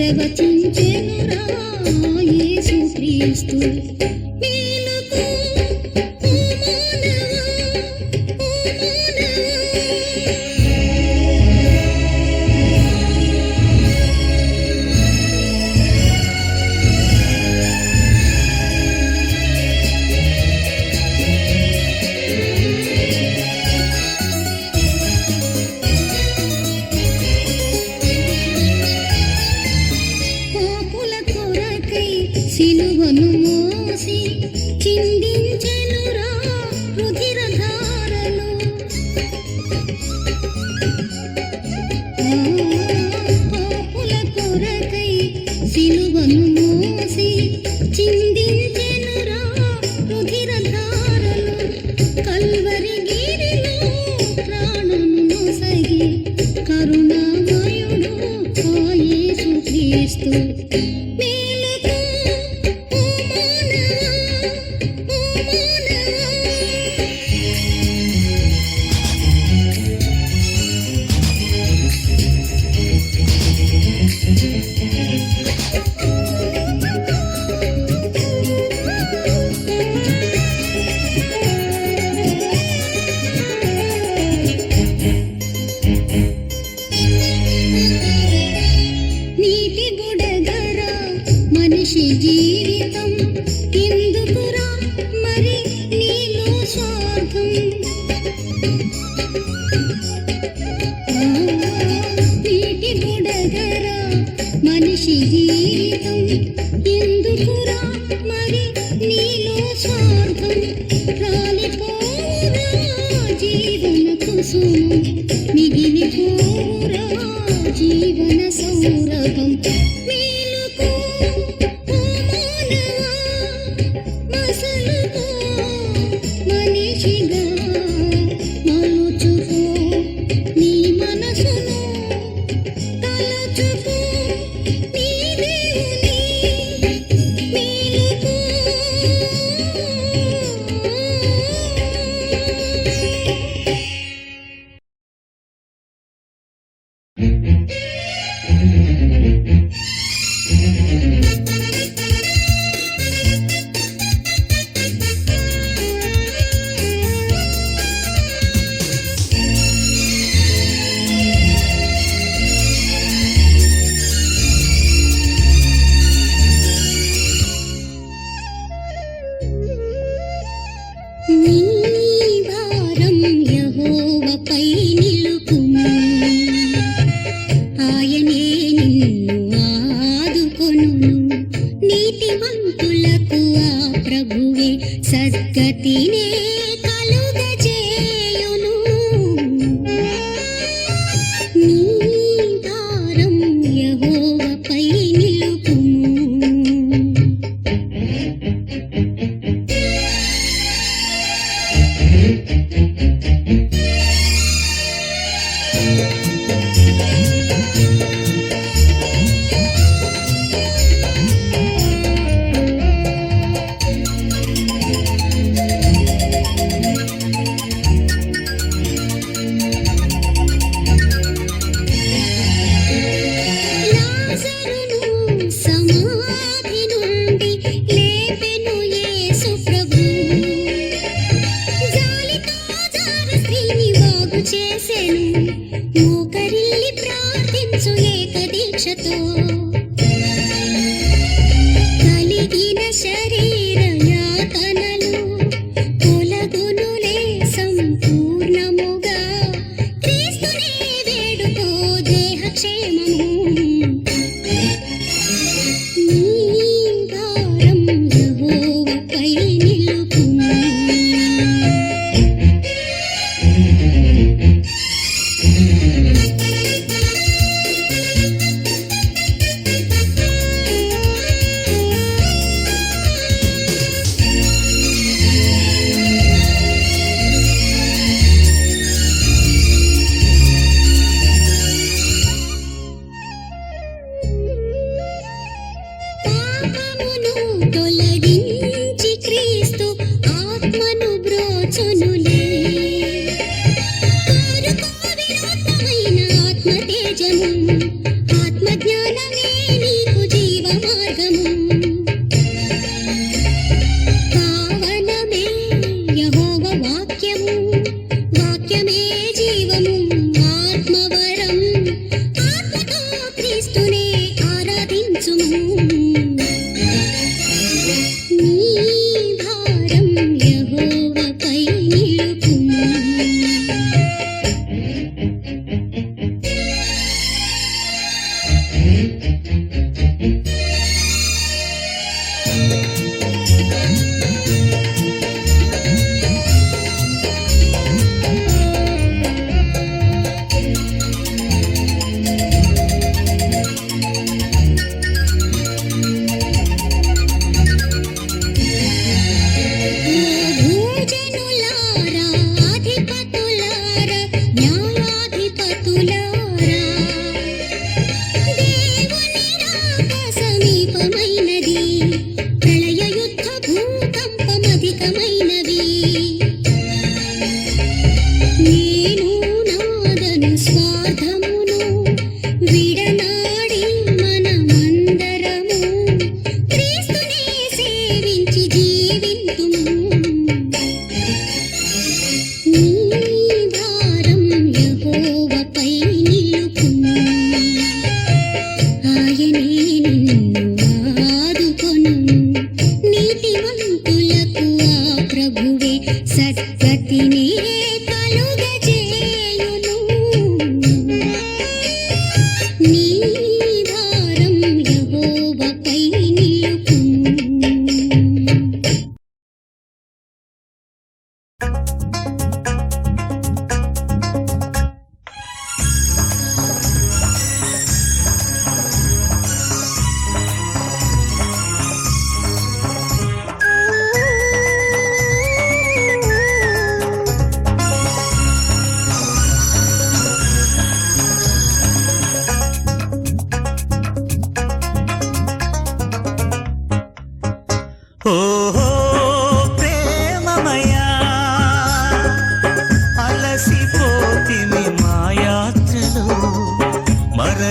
ప్రవచించెనురా యేసుక్రీస్తు. సిలువను మోసి చిందించెనురా రుధిరధారలు. పాపుల కొరకై సిలువను మోసి చిందించెనురా రుధిరధారలు. కల్వరి గిరిలో ప్రాణము నొసగి కరుణామయుడు ఆ యేసుక్రీస్తు. మనిషి జీవితం ఎందుకురా మరి నీలో స్వార్థం? నీటి బుడగరా మనిషి జీవితం ఎందుకురా మరి నీలో స్వార్థం? రాలిపోరా జీవన కుసుమం, మిగిలిపోరా జీవన సౌరభం. నీ భారం యెహోవాపై నిలుపుము, ఆయనే నిన్ను ఆదుకొనును. నీతిమంతులకు ఆ ప్రభువే సద్గతినే కలుగజేయును. నీ భారం యెహోవాపై నిలుపుము. మోకరిల్లి ప్రార్థించు ఏకదీక్షతో, కలిగిన శరీర యాతనలు తొలగునులే సంపూర్ణముగా. క్రీస్తునే వేడుకో దేహక్షేమము. నీ భారం యెహోవాపై నిలుపుము.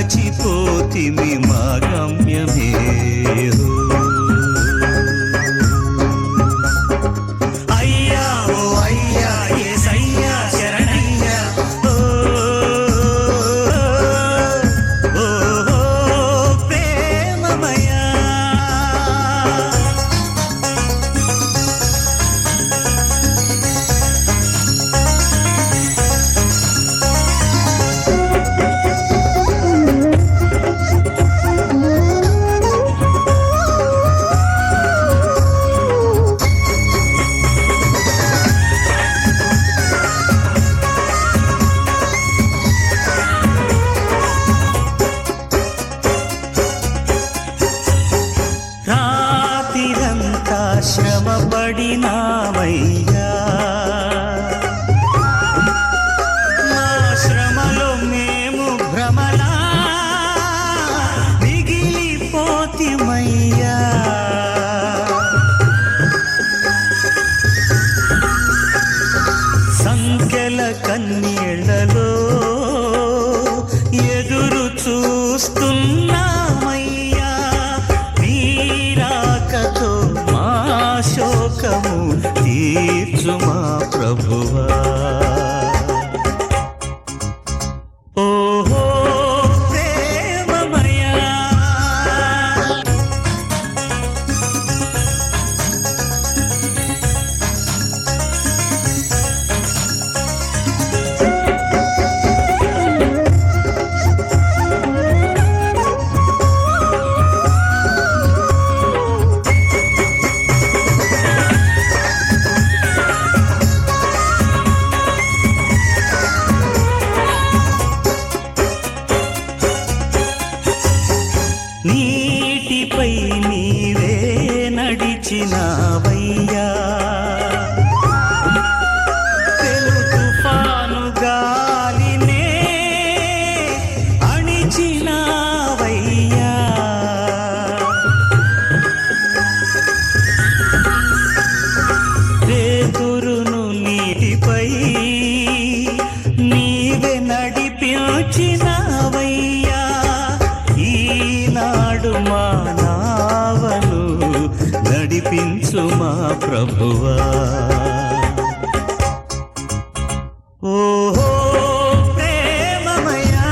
మరచిపోతిమి మా గమ్యమే. అయ్యా ఓ అయ్యా యేసయ్యా శరణయ్యా. ఓ ఓ ప్రేమమయా. రాతిరంతా శ్రమపడినామయ్యా. మా శ్రమలో మేము భ్రమలా మిగిలిపోతిమయ్యా. సంఖ్యల కన్నీళ్లలో ఎదురు చూస్తున్నామయ్యా. నీరాకతో మా శోకము తీర్చు మా ప్రభువా. ఓహో ప్రేమమయా. నీటిపై నీవే నడిచినావయ్యా. పెను తుఫాను గాలినే అణిచినావయ్యా. పేతురును నీటిపై నీవే నడిపించినావయ్యా. ఈనాడు మా నావను నడిపించు మా ప్రభువా. ఓహో ప్రేమమయా.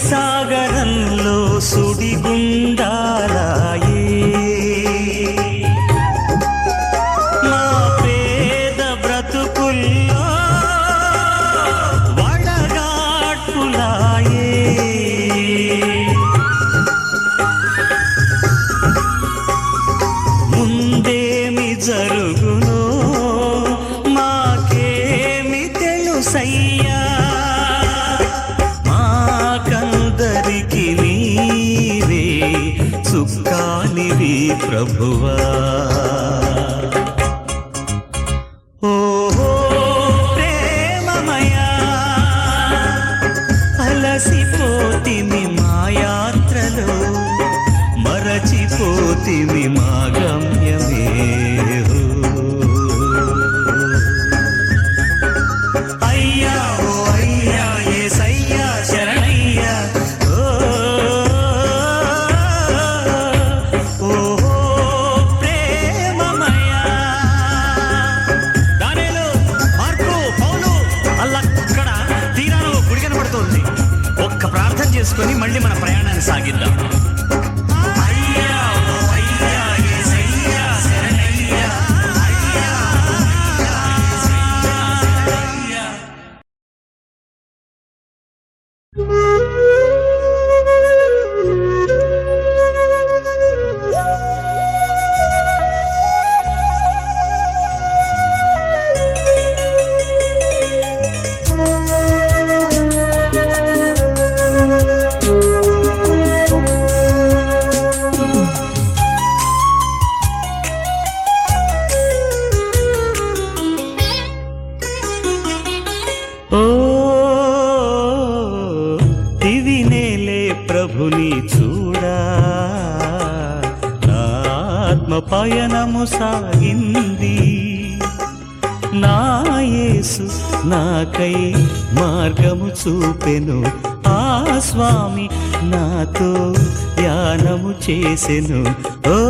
నడిసాగరంలో సుడిగుండాలాయే. మా పేద బ్రతుకుల్లో వడగాట్పులాయే. ముందేమి జరుగునో మాకేమి తెలుసయ్యా. మాకందరికి నీవే సుఖానివి ప్రభువా. ఓహో ప్రేమమయా. అలసిపోతిమి మా యాత్రలో మరచిపోతిమి మా గమ్యమే. అయ్యా ఓ అయ్యా యేసయ్యా శరణయ్యా. ఓహో ప్రేమమయా. దానియేలు, మార్కు, పౌలు అల్లక్కడ తీరాలో గుడి కనబడుతోంది. ఒక్క ప్రార్థన చేసుకొని మళ్ళీ మన ప్రయాణాన్ని సాగిద్దాం. అయ్యా ఓ అయ్యా యేసయ్యా శరణయ్యా. ఆత్మ పయనము సాగింది. నా యేసు నాకై మార్గము చూపెను, ఆ స్వామి నాతో ధ్యానము చేసెను. ఓ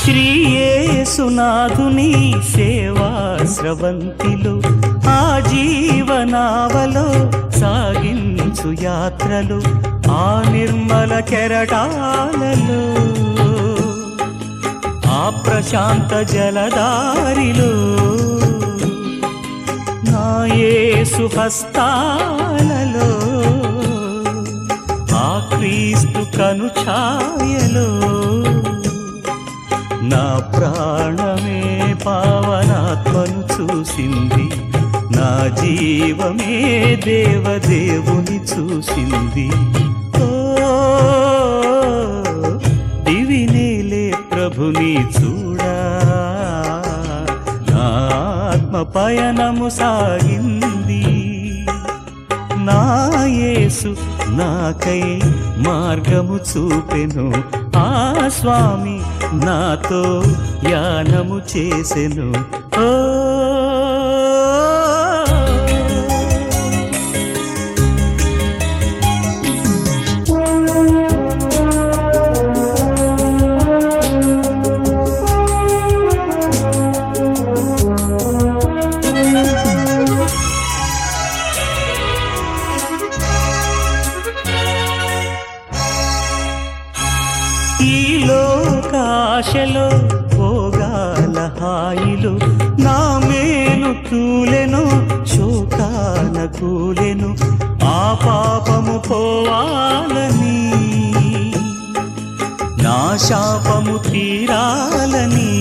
శ్రీ యేసునాథుని సేవా స్రవంతిలో, ఆ జీవనావలో సాగించు యాత్రలు, ఆ నిర్మల కెరటాలలో, ఆ ప్రశాంత జలదారిలో, నా యేసు హస్తాలలో, ఆ క్రీస్తు కనుఛాయలో, నా ప్రాణమే పావనాత్మను చూసింది, నా జీవమే దేవదేవుని చూసింది. ఓ దివినేలే ప్రభుని చూడా, నా ఆత్మ పయనము సాగింది. నా యేసు నాకై మార్గము చూపెను, ఆ స్వామి నాతో యానము చేసెను. ఓ ఈ లోకాశలో భోగాల హాయిలు, నా మేలు తూలెను శోకాన కూలెను, ఆ పాపము పోవాలని, నా శాపము తీరాలని,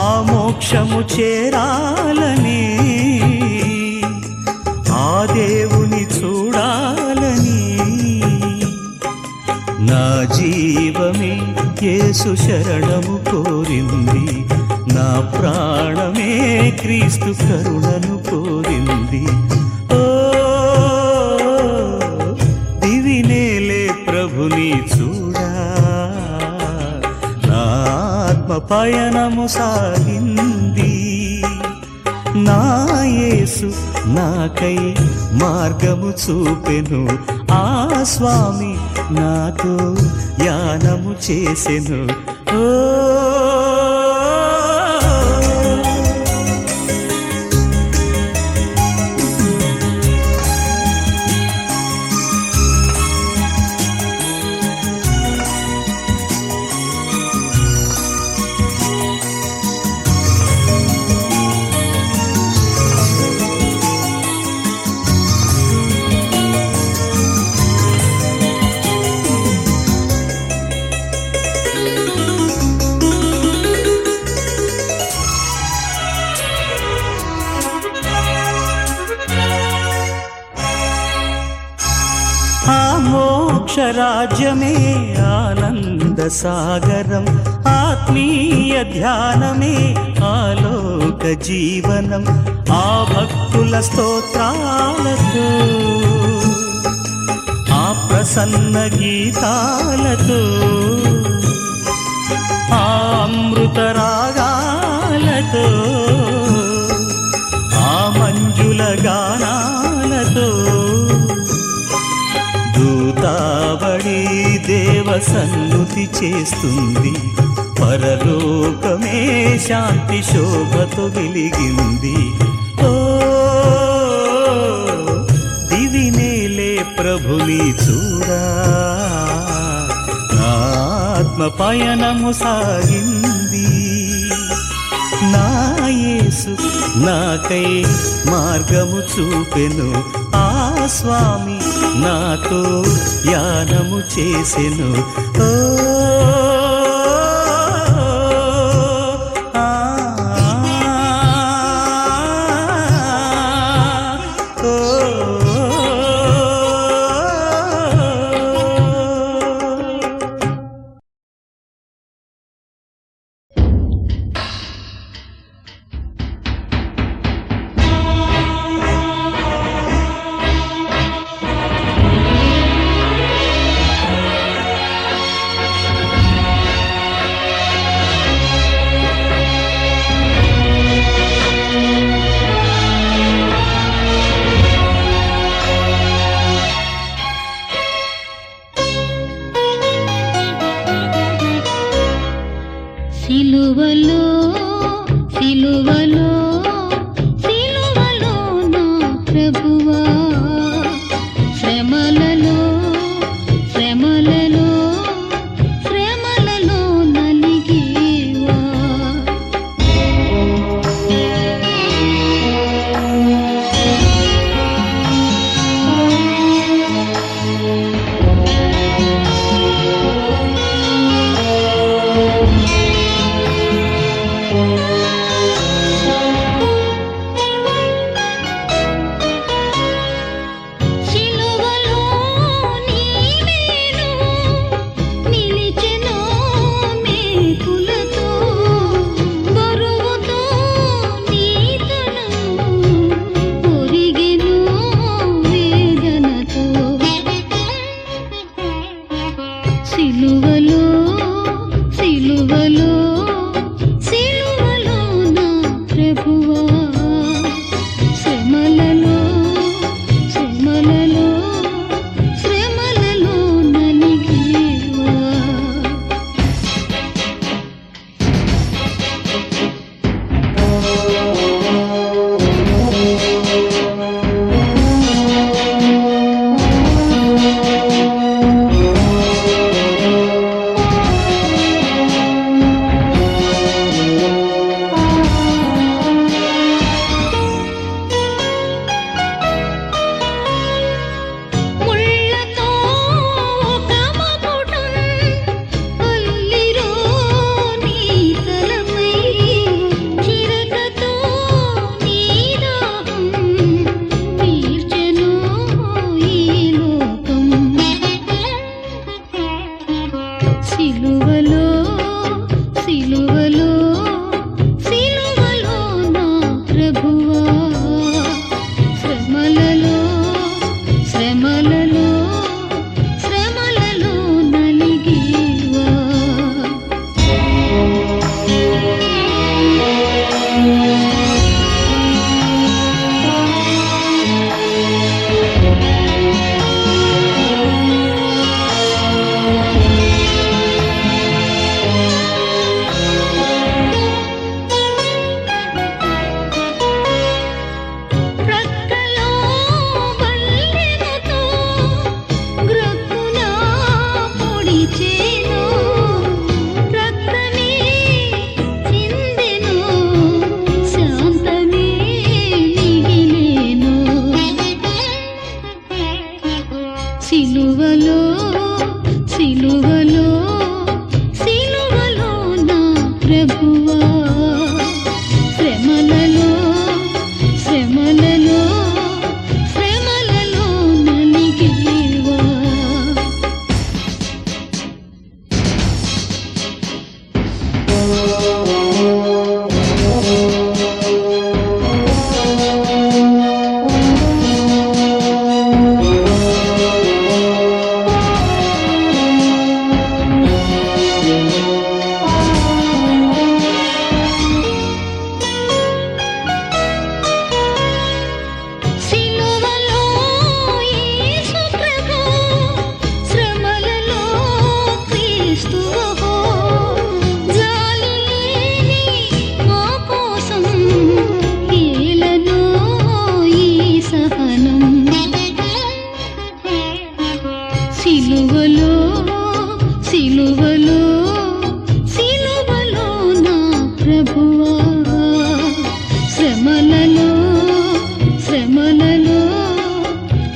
ఆ మోక్షము చేరాలని, ఆ దేవుని చూడాలని, నా జీవమే యేసు శరణము కోరింది, నా ప్రాణమే క్రీస్తు కరుణను కోరింది. ఓ దివినేలే ప్రభుని చూడా, నా ఆత్మ పయనము సాగింది. నా యేసు నాకై మార్గము చూపెను, ఆ స్వామి నాతో యానము చేసెను. ఓ ఆ మోక్షరాజ్యమే ఆనంద సాగరం, ఆత్మీయ ధ్యానమే ఆలోక జీవనం, ఆ భక్తుల స్తోత్రాలతో, ఆ ప్రసన్న గీతాలతో, ఆ అమృత రాగాలతో, ఆ మంజుల గానాలతో, దూతావళి దేవ సన్నుతి చేస్తుంది, పరలోకమే శాంతి శోభతో వెలిగింది. ఓ దివినేలే ప్రభుని చూడా, నా ఆత్మ పయనము సాగింది. నా యేసు నాకై మార్గము చూపెను, ఆ స్వామి నాతో యానము చేసెను. ఓ సిలువలో సిలువలో సిలువలో నా ప్రభువా శ్రమలలో శ్రమలలో శ్రమలలో నలిగేవా సిలువలో నీవేను నిలిచెను మేకులతో బరువుతో నీతను ఒరిగెను వేదనతో సిలువలో సిలువలో సిలువలో నా ప్రభువా శ్రమలలో శ్రమలలో శ్రమలలో నలిగేవా ముళ్ళతో ఒక మకుటం అల్లిరో నీ తలపై చిరకతో నీ దాహం తీర్చెను ఈ లోకం సిలువలో సిలువలో సిలువలో నా ప్రభువా శ్రమలలో శ్రమలలో శ్రమలలో నలిగేవా ప్రక్కలో బల్లెముతో గ్రక్కున పొడిచెను రక్తమే చిందెను శాంతమే మిగిలెను సిలువలో సిలువలో సిలువలో నా ప్రభువా శ్రమలలో శ్రమలలో శ్రమలలో నలిగేవా సిలువలో యేసు ప్రభు శ్రమలలో క్రీస్తువో జాలి లేని మా కోసం ఏలనో ఈ సహనం సిలువలో సిలువలో సిలువలో నా ప్రభువా శ్రమలలో శ్రమలలో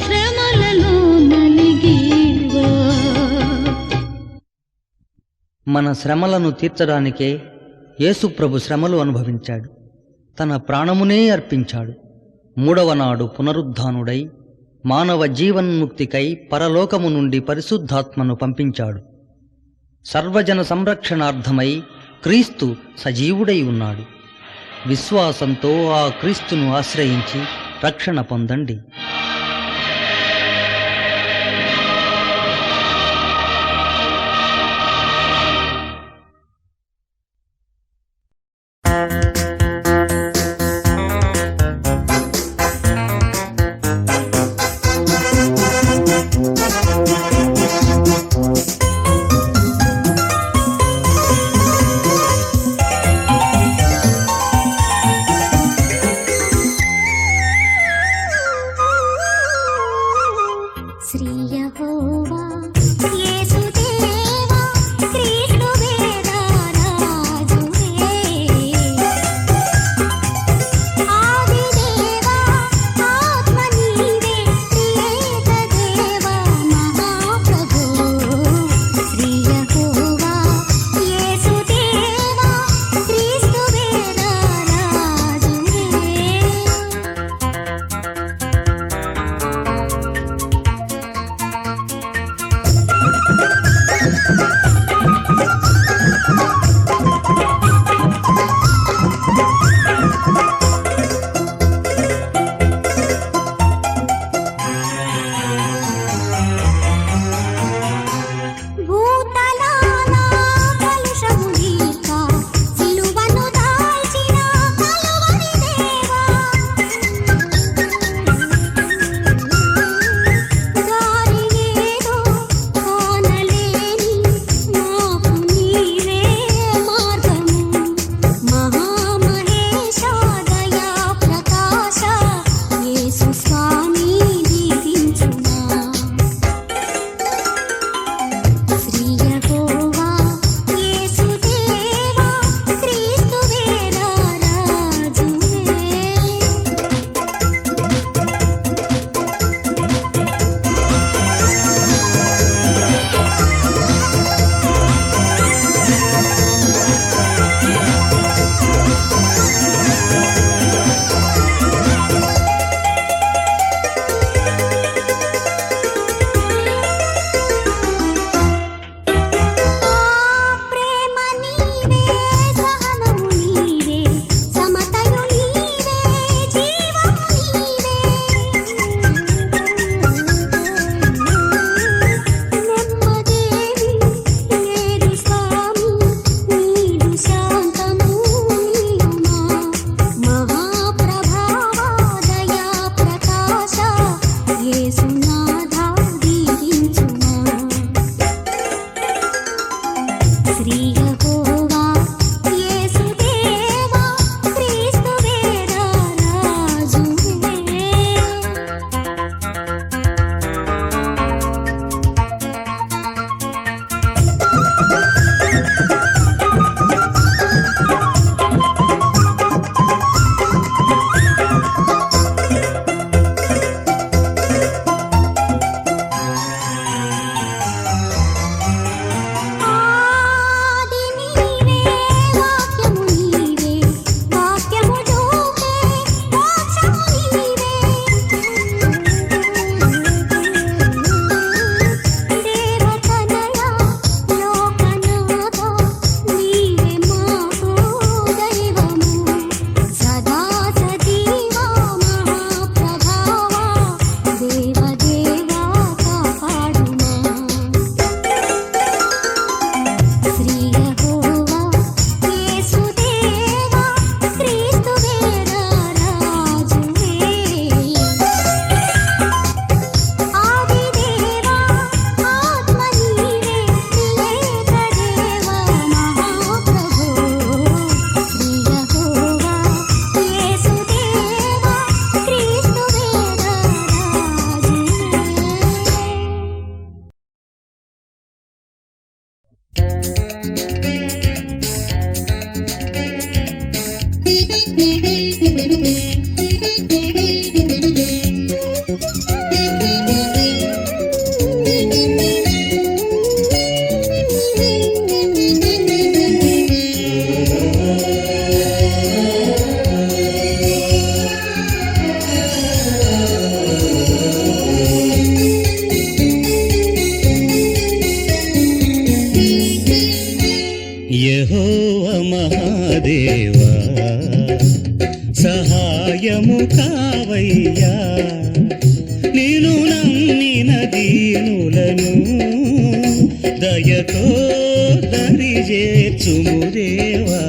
శ్రమలలో నలిగేవా మన శ్రమలను తీర్చడానికే యేసు ప్రభు శ్రమలు అనుభవించాడు. తన ప్రాణమునే అర్పించాడు. మూడవ నాడు పునరుద్ధానుడై మానవ జీవన్ముక్తికై పరలోకము నుండి పరిశుద్ధాత్మను పంపించాడు. సర్వజన సంరక్షణార్థమై క్రీస్తు సజీవుడై ఉన్నాడు. విశ్వాసంతో ఆ క్రీస్తును ఆశ్రయించి రక్షణ పొందండి. శ్రీ యెహోవా యేసుదేవా క్రీస్తువే రాజువే. ఆది నీవే వాక్యము నీవే వాక్యము రూపే మోక్షము నీవే. దేవతనయ లోకనాథ నీవే మాకు దైవము. సదా సజీవా మహాప్రభావా దేవదేవా కాపాడుమా. శ్రీ యెహోవా యేసుదేవా క్రీస్తువే రాజువే. ఆదిదేవా ఆత్మ నీవే ఏకదేవా మహాప్రభో. శ్రీ యెహోవా యేసుదేవా క్రీస్తువే రాజువే. యెహోవా మహాదేవా సహాయము కావయ్యా, నేను నమ్మిన దీనులను దయతో దరిజేర్చుము దేవా.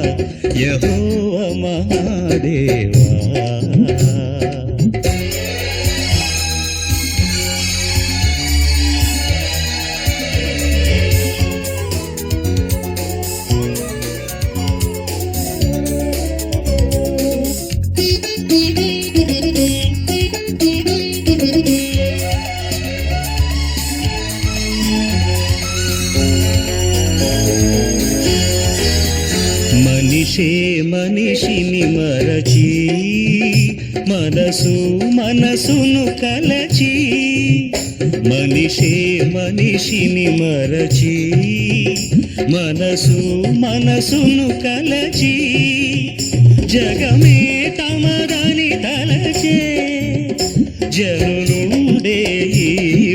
యెహోవా మహాదేవా మనిషే మనిషిని మరచి మనసును కలచి. మనిషే మనిషిని మరచి మనసును కలచి. జగమే తమదని తలచే జనులుండే ఈ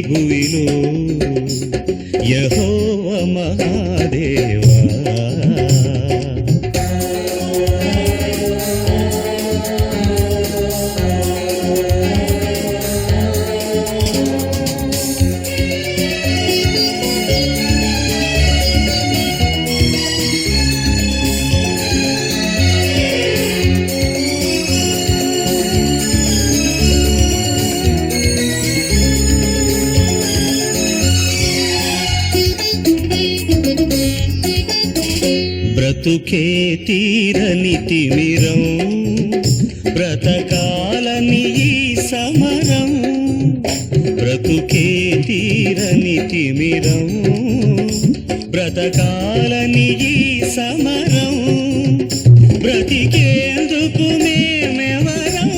భూమిలో. యెహోవా మహాదేవా బ్రతుకే తీరని తిమిరం, బ్రతకాలని ఈ సమరం. బ్రతుకే తీరని తిమిరం, బ్రతకాలని ఈ సమరం. బ్రతికేందుకు మేమెవరం,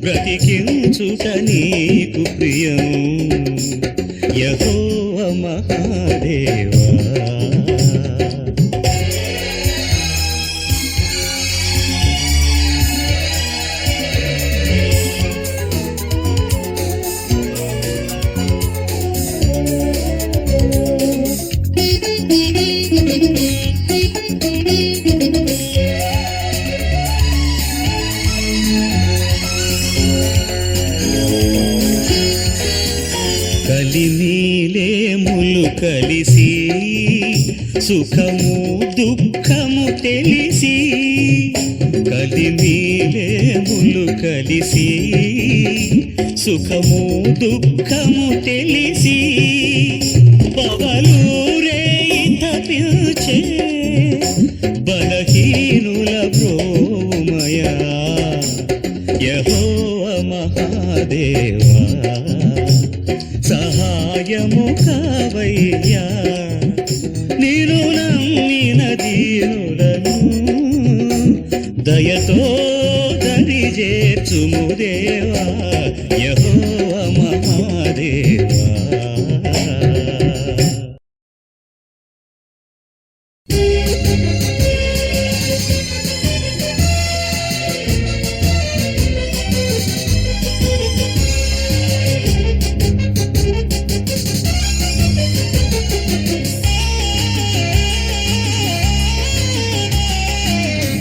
బ్రతికించుట నీకు ప్రియం. యెహోవా మహాదేవా కలిమిలేములు కలిసి సుఖము దుఃఖము తెలిసి. కలిమిలేములు కలిసి సుఖము దుఃఖము తెలిసి. పగలు రేయి తపి దేవా సహాయము కావయ్యా నేను నమ్మిన దీనులను దయతో దరి చేర్చుము దేవా యెహోవా మహాదేవా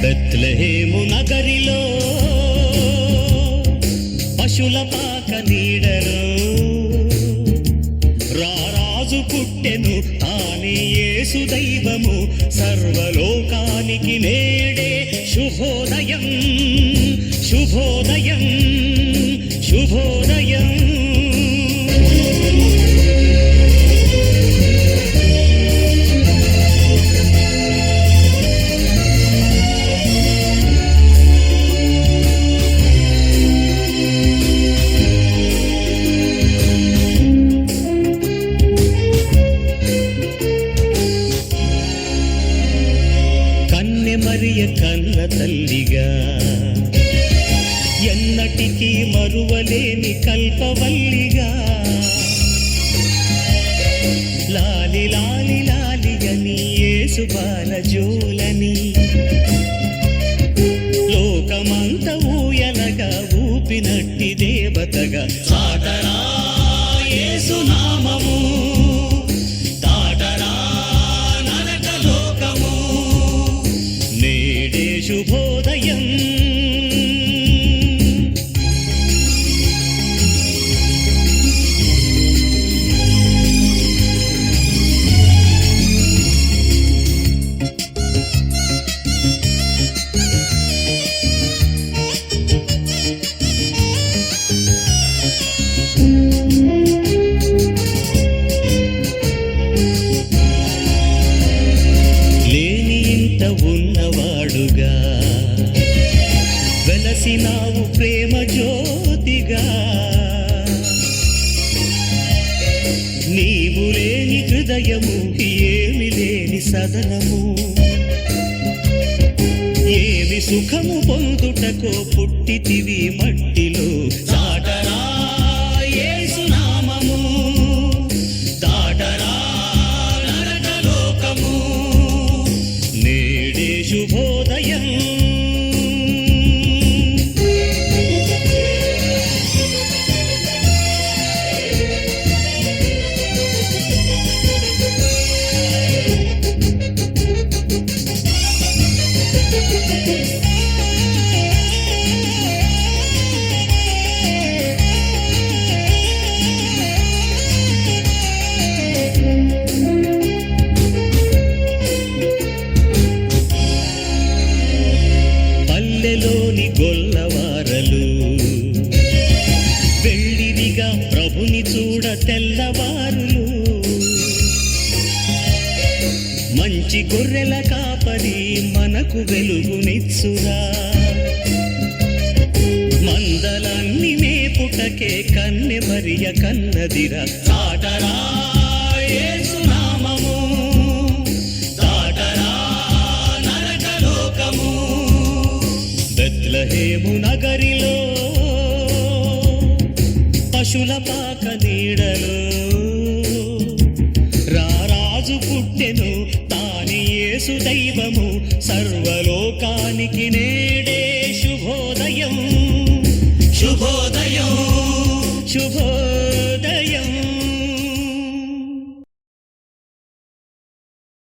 బెత్లెహేము నగరిలో పశుల పాక నీడలో రారాజు పుట్టెను తానే యేసు దైవము సర్వలోకానికి నేడే శుభోదయం శుభోదయం శుభోదయం మరియ కన్న తల్లిగా ఎన్నటికీ మరువలేని కల్పవల్లిగా లాలి లాలి లాలిగని యేసు బాలజోలని లోకమంత ఊయలగా ఊపినట్టి దేవతగా సాటరా యేసు నామము శుభోదయం లేని ఇంత ఉన్నవాడుగా వెలసినావు ప్రేమ జ్యోతిగా నీవు లేని హృదయము ఏమి లేని సదనము ఏమి సుఖము పొందుటకో పుట్టితివి మట్టిలో దాటరా యేసు నామము దాటరా నరకలోకము నేడే శుభోదయం పల్లెలోని గొల్లవారలు వెళ్ళిదిగా ప్రభుని చూడ తెల్లవారులు మంచి గొర్రెల కాపరి మనకు వెలుగునిచ్చురా మందలన్నీ మేపుటకే కన్నె మరియ కన్నదిరా సాటరా యేసు నామము దాటరా నరకలోకము బెత్లెహేము నగరిలో పశుల పాక నీడలో రారాజు పుట్టెను తానే యేసు దైవము సర్వలోకానికి నేడే శుభోదయం శుభోదయం శుభోదయం